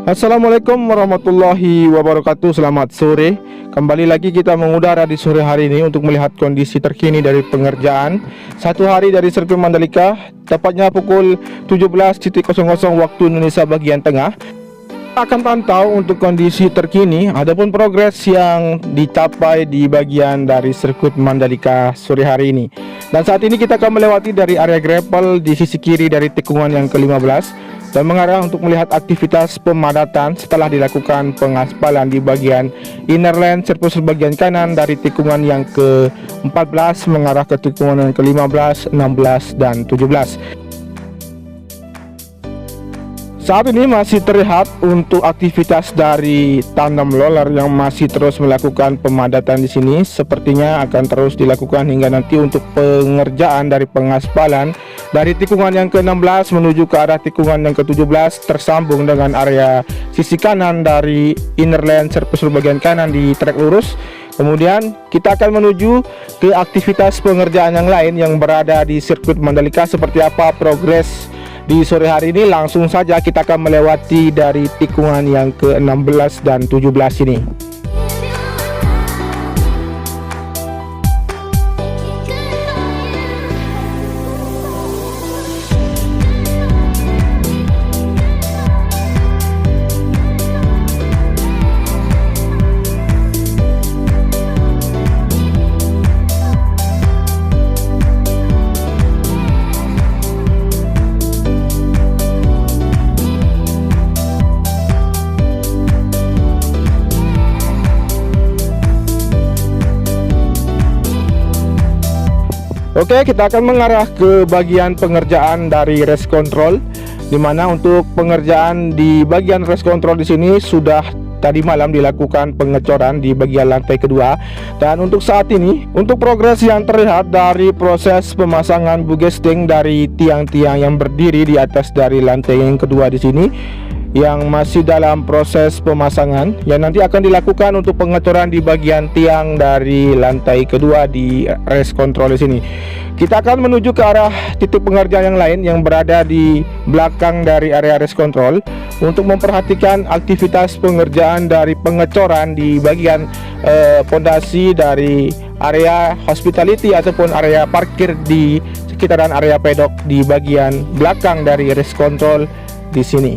Assalamualaikum warahmatullahi wabarakatuh. Selamat sore. Kembali lagi kita mengudara di sore hari ini untuk melihat kondisi terkini dari pengerjaan satu hari dari sirkuit Mandalika, tepatnya pukul 17.00 waktu Indonesia bagian tengah. Akan pantau untuk kondisi terkini adapun progres yang dicapai di bagian dari sirkuit Mandalika sore hari ini. Dan saat ini kita akan melewati dari area gravel di sisi kiri dari tikungan yang ke-15 dan mengarah untuk melihat aktivitas pemadatan setelah dilakukan pengaspalan di bagian inner lane surface bagian kanan dari tikungan yang ke-14 mengarah ke tikungan yang ke-15, 16 dan 17. Saat ini masih terlihat untuk aktivitas dari tandem loader yang masih terus melakukan pemadatan di sini. Sepertinya akan terus dilakukan hingga nanti untuk pengerjaan dari pengaspalan dari tikungan yang ke-16 menuju ke arah tikungan yang ke-17 tersambung dengan area sisi kanan dari inner lane surface bagian kanan di trek lurus. Kemudian kita akan menuju ke aktivitas pengerjaan yang lain yang berada di sirkuit Mandalika. Seperti apa progres di sore hari ini, langsung saja kita akan melewati dari tikungan yang ke-16 dan 17 ini. Oke, kita akan mengarah ke bagian pengerjaan dari race control, dimana untuk pengerjaan di bagian race control di sini sudah tadi malam dilakukan pengecoran di bagian lantai kedua. Dan untuk saat ini, untuk progres yang terlihat dari proses pemasangan bugesting dari tiang-tiang yang berdiri di atas dari lantai yang kedua di sini, yang masih dalam proses pemasangan, yang nanti akan dilakukan untuk pengecoran di bagian tiang dari lantai kedua di race control di sini. Kita akan menuju ke arah titik pengerjaan yang lain yang berada di belakang dari area race control untuk memperhatikan aktivitas pengerjaan dari pengecoran di bagian pondasi dari area hospitality ataupun area parkir di sekitaran area pedok di bagian belakang dari race control di sini.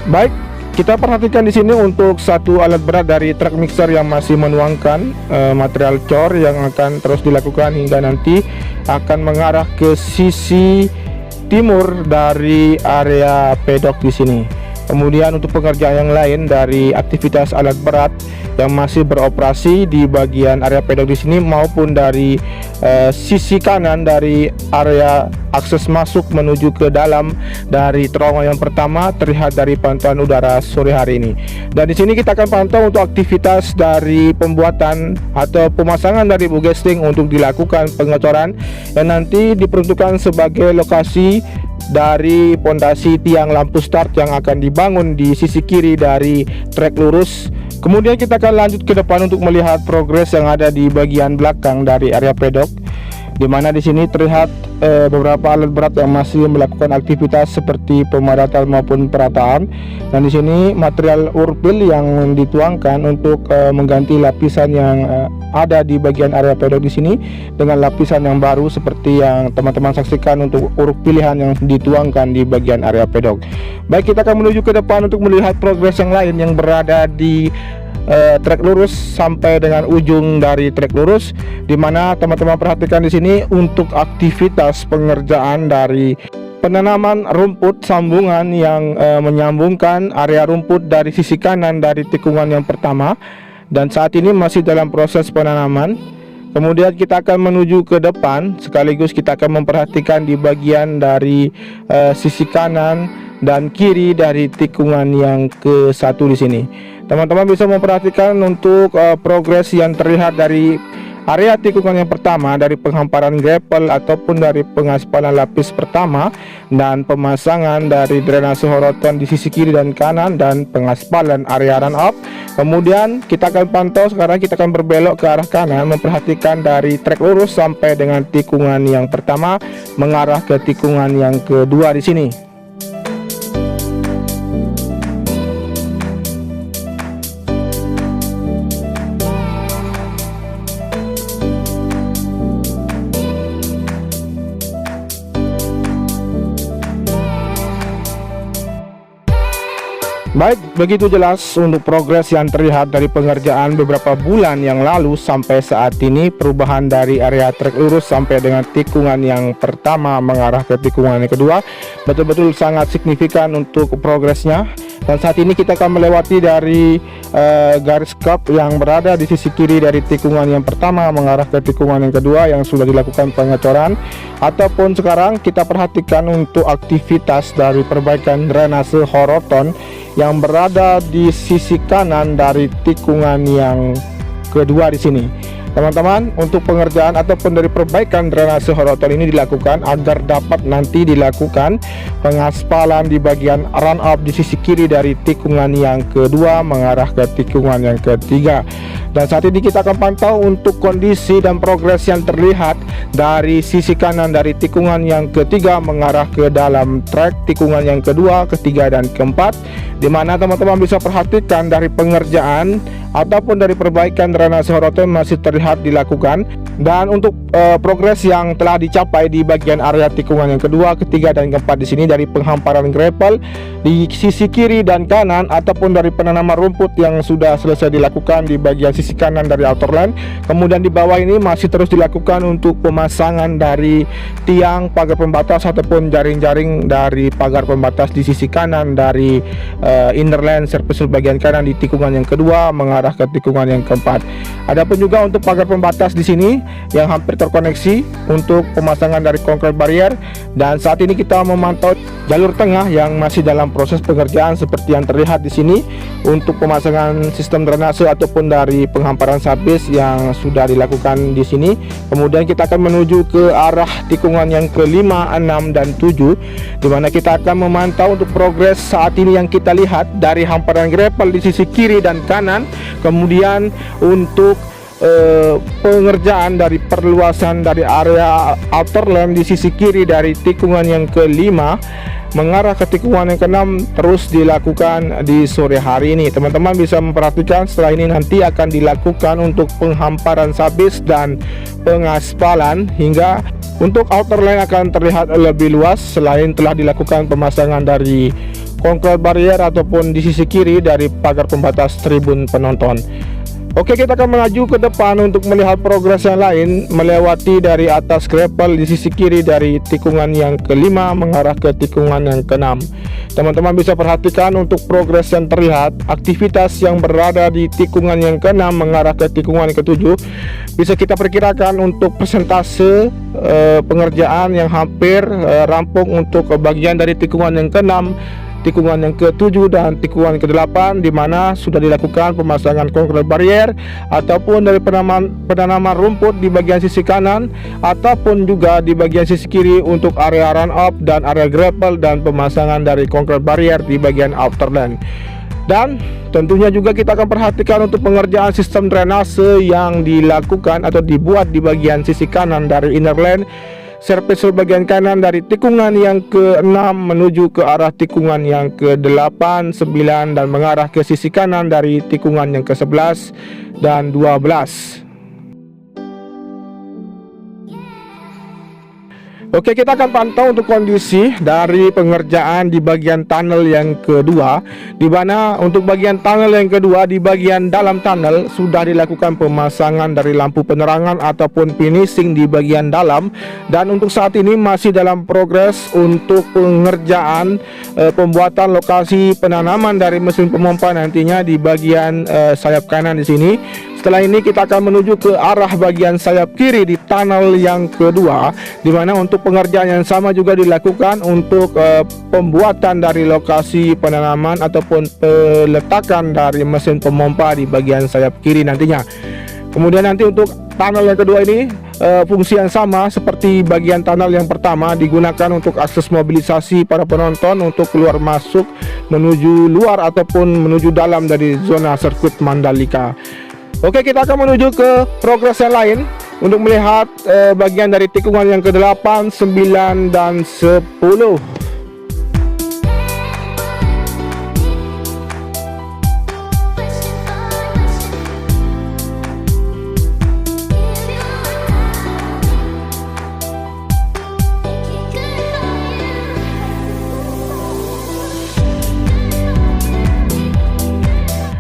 Baik, kita perhatikan di sini untuk satu alat berat dari truk mixer yang masih menuangkan material cor yang akan terus dilakukan hingga nanti akan mengarah ke sisi timur dari area pedok di sini. Kemudian untuk pekerjaan yang lain dari aktivitas alat berat yang masih beroperasi di bagian area pedok di sini maupun dari sisi kanan dari area akses masuk menuju ke dalam dari terowongan yang pertama terlihat dari pantauan udara sore hari ini. Dan di sini kita akan pantau untuk aktivitas dari pembuatan atau pemasangan dari bugesting untuk dilakukan pengecoran yang nanti diperuntukkan sebagai lokasi dari pondasi tiang lampu start yang akan dibangun di sisi kiri dari trek lurus. Kemudian kita akan lanjut ke depan untuk melihat progres yang ada di bagian belakang dari area pedok, di mana di sini terlihat beberapa alat berat yang masih melakukan aktivitas seperti pemadatan maupun perataan. Dan di sini material urpil yang dituangkan untuk mengganti lapisan yang ada di bagian area pedok di sini dengan lapisan yang baru seperti yang teman-teman saksikan untuk uruk pilihan yang dituangkan di bagian area pedok. Baik, kita akan menuju ke depan untuk melihat progres yang lain yang berada di trek lurus sampai dengan ujung dari trek lurus, di mana teman-teman perhatikan di sini untuk aktivitas pengerjaan dari penanaman rumput sambungan yang menyambungkan area rumput dari sisi kanan dari tikungan yang pertama, dan saat ini masih dalam proses penanaman. Kemudian kita akan menuju ke depan sekaligus kita akan memperhatikan di bagian dari sisi kanan dan kiri dari tikungan yang ke-1 di sini. Teman-teman bisa memperhatikan untuk progres yang terlihat dari area tikungan yang pertama dari penghamparan gravel ataupun dari pengaspalan lapis pertama dan pemasangan dari drainase horoton di sisi kiri dan kanan dan pengaspalan area run up Kemudian kita akan pantau, sekarang kita akan berbelok ke arah kanan, memperhatikan dari trek lurus sampai dengan tikungan yang pertama mengarah ke tikungan yang kedua di sini. Baik, begitu jelas untuk progres yang terlihat dari pengerjaan beberapa bulan yang lalu sampai saat ini. Perubahan dari area trek lurus sampai dengan tikungan yang pertama mengarah ke tikungan yang kedua betul-betul sangat signifikan untuk progresnya. Dan saat ini kita akan melewati dari garis curb yang berada di sisi kiri dari tikungan yang pertama mengarah ke tikungan yang kedua yang sudah dilakukan pengecoran. Ataupun sekarang kita perhatikan untuk aktivitas dari perbaikan drainase horoton yang berada di sisi kanan dari tikungan yang kedua di sini. Teman-teman, untuk pengerjaan ataupun dari perbaikan drainase horoton ini dilakukan agar dapat nanti dilakukan pengaspalan di bagian run off di sisi kiri dari tikungan yang kedua mengarah ke tikungan yang ketiga. Dan saat ini kita akan pantau untuk kondisi dan progres yang terlihat dari sisi kanan dari tikungan yang ketiga mengarah ke dalam trek tikungan yang kedua, ketiga, dan keempat, di mana teman-teman bisa perhatikan dari pengerjaan ataupun dari perbaikan drainase horoton masih terlihat dilakukan. Dan untuk progres yang telah dicapai di bagian area tikungan yang kedua, ketiga, dan keempat di sini dari penghamparan gravel di sisi kiri dan kanan ataupun dari penanaman rumput yang sudah selesai dilakukan di bagian sisi kanan dari outer lane. Kemudian di bawah ini masih terus dilakukan untuk pemasangan dari tiang pagar pembatas ataupun jaring-jaring dari pagar pembatas di sisi kanan dari inner lane surface bagian kanan di tikungan yang kedua mengarah ke tikungan yang keempat. Adapun juga untuk pagar pembatas di sini yang hampir terkoneksi untuk pemasangan dari concrete barrier. Dan saat ini kita memantau jalur tengah yang masih dalam proses pengerjaan seperti yang terlihat di sini untuk pemasangan sistem drainase ataupun dari penghamparan subbase yang sudah dilakukan di sini. Kemudian kita akan menuju ke arah tikungan yang ke-5, 6, dan 7, di mana kita akan memantau untuk progres saat ini yang kita lihat dari hamparan gravel di sisi kiri dan kanan. Kemudian untuk pengerjaan dari perluasan dari area outer lane di sisi kiri dari tikungan yang ke-5 mengarah ke tikungan yang ke-6 terus dilakukan di sore hari ini. Teman-teman bisa memperhatikan setelah ini nanti akan dilakukan untuk penghamparan subbase dan pengaspalan, hingga untuk outer lane akan terlihat lebih luas selain telah dilakukan pemasangan dari concrete barrier ataupun di sisi kiri dari pagar pembatas tribun penonton. Oke, kita akan melaju ke depan untuk melihat progres yang lain melewati dari atas gravel di sisi kiri dari tikungan yang ke-5 mengarah ke tikungan yang ke-6. Teman-teman bisa perhatikan untuk progres yang terlihat, aktivitas yang berada di tikungan yang ke-6 mengarah ke tikungan yang ke-7 bisa kita perkirakan untuk persentase pengerjaan yang hampir rampung untuk bagian dari tikungan yang ke-6, tikungan yang ke-7, dan tikungan yang ke-8, di mana sudah dilakukan pemasangan concrete barrier ataupun dari penanaman rumput di bagian sisi kanan ataupun juga di bagian sisi kiri untuk area run off dan area gravel dan pemasangan dari concrete barrier di bagian outer lane. Dan tentunya juga kita akan perhatikan untuk pengerjaan sistem drainase yang dilakukan atau dibuat di bagian sisi kanan dari inner lane surface bagian kanan dari tikungan yang ke-6 menuju ke arah tikungan yang ke-8, 9, dan mengarah ke sisi kanan dari tikungan yang ke-11 dan 12. Oke, kita akan pantau untuk kondisi dari pengerjaan di bagian tunnel yang kedua, di mana untuk bagian tunnel yang kedua di bagian dalam tunnel sudah dilakukan pemasangan dari lampu penerangan ataupun finishing di bagian dalam, dan untuk saat ini masih dalam progres untuk pengerjaan pembuatan lokasi penanaman dari mesin pemompa nantinya di bagian sayap kanan di sini. Setelah ini kita akan menuju ke arah bagian sayap kiri di tunnel yang kedua, di mana untuk pengerjaan yang sama juga dilakukan untuk pembuatan dari lokasi penanaman ataupun peletakan dari mesin pemompa di bagian sayap kiri nantinya. Kemudian nanti untuk tunnel yang kedua ini fungsi yang sama seperti bagian tunnel yang pertama, digunakan untuk akses mobilisasi para penonton untuk keluar masuk menuju luar ataupun menuju dalam dari zona sirkuit Mandalika. Oke, kita akan menuju ke progres yang lain untuk melihat bagian dari tikungan yang ke-8, 9, dan 10.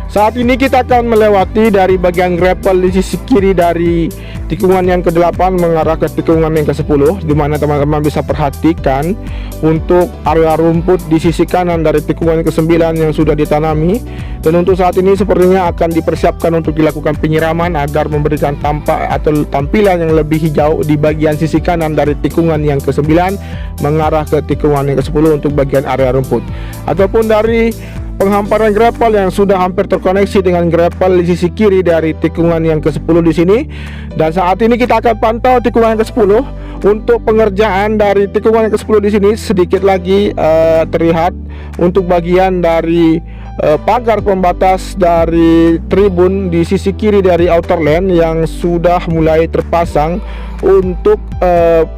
Saat ini kita akan melewati dari bagian gravel di sisi kiri dari tikungan yang ke-8 mengarah ke tikungan yang ke-10, di mana teman-teman bisa perhatikan untuk area rumput di sisi kanan dari tikungan yang ke-9 yang sudah ditanami. Dan untuk saat ini sepertinya akan dipersiapkan untuk dilakukan penyiraman agar memberikan tampak atau tampilan yang lebih hijau di bagian sisi kanan dari tikungan yang ke-9 mengarah ke tikungan yang ke-10 untuk bagian area rumput, ataupun dari penghamparan gravel yang sudah hampir terkoneksi dengan gravel di sisi kiri dari tikungan yang ke-10 di sini. Dan saat ini kita akan pantau tikungan yang ke-10 untuk pengerjaan dari tikungan yang ke-10 di sini. Sedikit lagi terlihat untuk bagian dari pagar pembatas dari tribun di sisi kiri dari outer lane yang sudah mulai terpasang untuk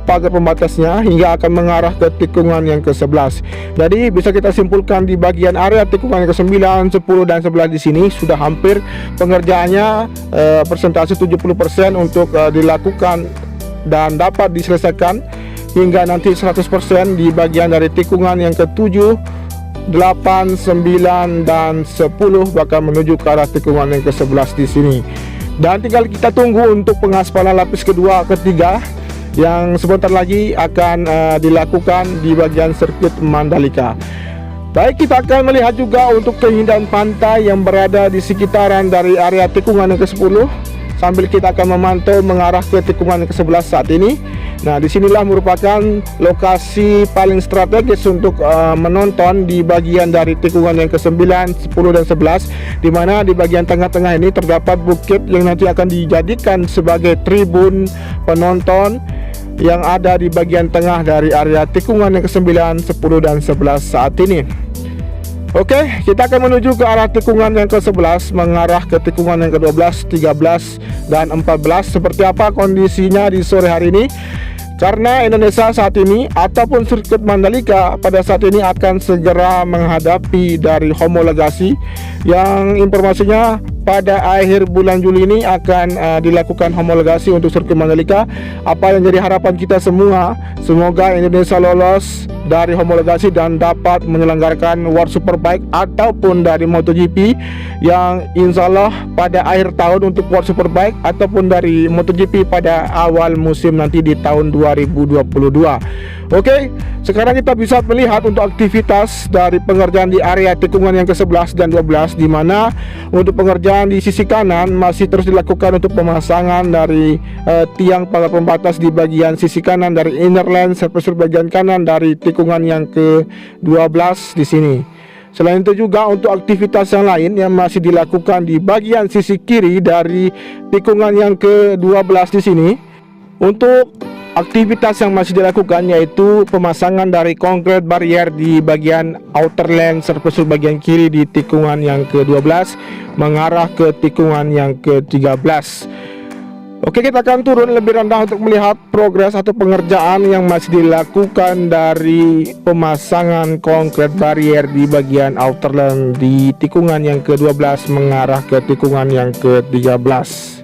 pagar pembatasnya hingga akan mengarah ke tikungan yang ke-11. Jadi bisa kita simpulkan di bagian area tikungan yang ke-9, 10, dan 11 di sini sudah hampir pengerjaannya persentase 70% untuk dilakukan dan dapat diselesaikan hingga nanti 100% di bagian dari tikungan yang ke-7, 8, 9, dan 10 bahkan menuju ke arah tikungan yang ke-11 di sini. Dan tinggal kita tunggu untuk pengaspalan lapis kedua, ketiga yang sebentar lagi akan dilakukan di bagian sirkuit Mandalika. Baik, kita akan melihat juga untuk keindahan pantai yang berada di sekitaran dari area tikungan yang ke-10 sambil kita akan memantau mengarah ke tikungan yang ke-11 saat ini. Nah, disinilah merupakan lokasi paling strategis untuk menonton di bagian dari tikungan yang ke-9, 10, dan 11, di mana di bagian tengah-tengah ini terdapat bukit yang nanti akan dijadikan sebagai tribun penonton yang ada di bagian tengah dari area tikungan yang ke-9, 10, dan 11 saat ini. Oke, kita akan menuju ke arah tikungan yang ke-11 mengarah ke tikungan yang ke-12, 13, dan 14. Seperti apa kondisinya di sore hari ini? Karena Indonesia saat ini ataupun sirkuit Mandalika pada saat ini akan segera menghadapi dari homologasi yang informasinya pada akhir bulan Juli ini akan dilakukan homologasi untuk sirkuit Mandalika. Apa yang jadi harapan kita semua, semoga Indonesia lolos dari homologasi dan dapat menyelenggarakan World Superbike ataupun dari MotoGP yang insya Allah pada akhir tahun untuk World Superbike ataupun dari MotoGP pada awal musim nanti di tahun 2022. Oke, sekarang kita bisa melihat untuk aktivitas dari pengerjaan di area tikungan yang ke-11 dan 12, di mana untuk pengerjaan di sisi kanan masih terus dilakukan untuk pemasangan dari tiang pagar pembatas di bagian sisi kanan dari inner lane sampai bagian kanan dari tikungan yang ke-12 di sini. Selain itu juga untuk aktivitas yang lain yang masih dilakukan di bagian sisi kiri dari tikungan yang ke-12 di sini. Untuk aktivitas yang masih dilakukan yaitu pemasangan dari konkret barrier di bagian outer lane serta bagian kiri di tikungan yang ke-12 mengarah ke tikungan yang ke-13. Oke, kita akan turun lebih rendah untuk melihat progres atau pengerjaan yang masih dilakukan dari pemasangan konkret barrier di bagian outer lane di tikungan yang ke-12 mengarah ke tikungan yang ke-13.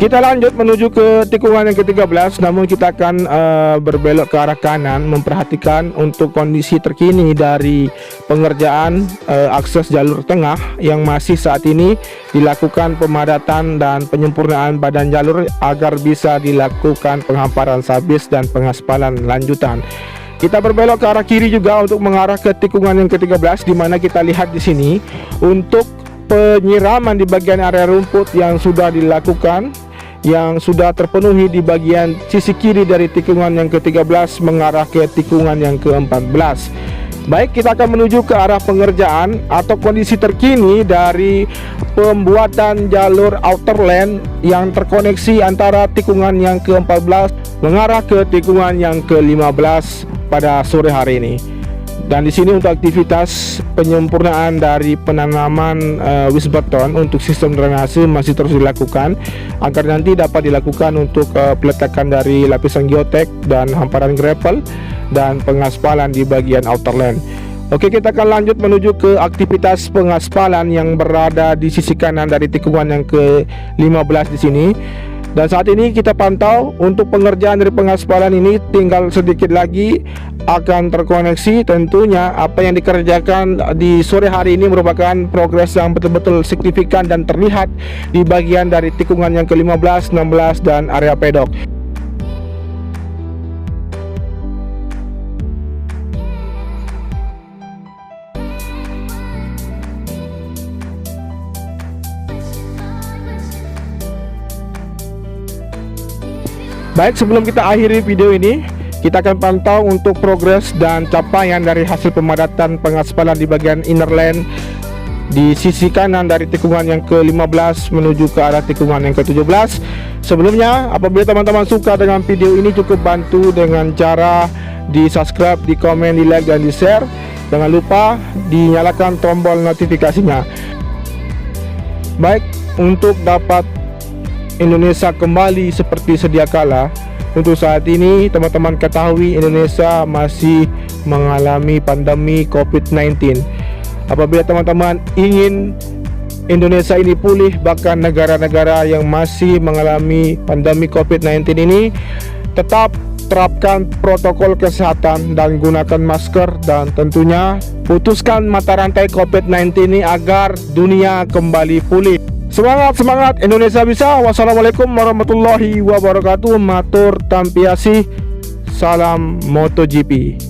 Kita lanjut menuju ke tikungan yang ke-13, namun kita akan berbelok ke arah kanan memperhatikan untuk kondisi terkini dari pengerjaan akses jalur tengah yang masih saat ini dilakukan pemadatan dan penyempurnaan badan jalur agar bisa dilakukan penghamparan sabis dan pengaspalan lanjutan. Kita berbelok ke arah kiri juga untuk mengarah ke tikungan yang ke-13, di mana kita lihat di sini untuk penyiraman di bagian area rumput yang sudah dilakukan, yang sudah terpenuhi di bagian sisi kiri dari tikungan yang ke-13 mengarah ke tikungan yang ke-14. Baik, kita akan menuju ke arah pengerjaan atau kondisi terkini dari pembuatan jalur outer lane yang terkoneksi antara tikungan yang ke-14 mengarah ke tikungan yang ke-15 pada sore hari ini. Dan di sini untuk aktivitas penyempurnaan dari penanaman wisbeton untuk sistem drainase masih terus dilakukan agar nanti dapat dilakukan untuk peletakan dari lapisan geotek dan hamparan gravel dan pengaspalan di bagian outer lane. Oke, kita akan lanjut menuju ke aktivitas pengaspalan yang berada di sisi kanan dari tikungan yang ke-15 di sini. Dan saat ini kita pantau untuk pengerjaan dari pengaspalan ini tinggal sedikit lagi akan terkoneksi. Tentunya apa yang dikerjakan di sore hari ini merupakan progres yang betul-betul signifikan dan terlihat di bagian dari tikungan yang ke-15, 16 dan area pedok. Baik, sebelum kita akhiri video ini, kita akan pantau untuk progres dan capaian dari hasil pemadatan pengaspalan di bagian inner lane di sisi kanan dari tikungan yang ke-15 menuju ke arah tikungan yang ke-17. Sebelumnya, apabila teman-teman suka dengan video ini, cukup bantu dengan cara di subscribe, di komen, di like, dan di share. Jangan lupa dinyalakan tombol notifikasinya. Baik, untuk dapat Indonesia kembali seperti sedia kala, untuk saat ini teman-teman ketahui Indonesia masih mengalami pandemi COVID-19. Apabila teman-teman ingin Indonesia ini pulih, bahkan negara-negara yang masih mengalami pandemi COVID-19 ini, tetap terapkan protokol kesehatan dan gunakan masker, dan tentunya putuskan mata rantai COVID-19 ini agar dunia kembali pulih. Semangat Indonesia bisa. Wassalamualaikum warahmatullahi wabarakatuh. Matur tampiasih. Salam MotoGP.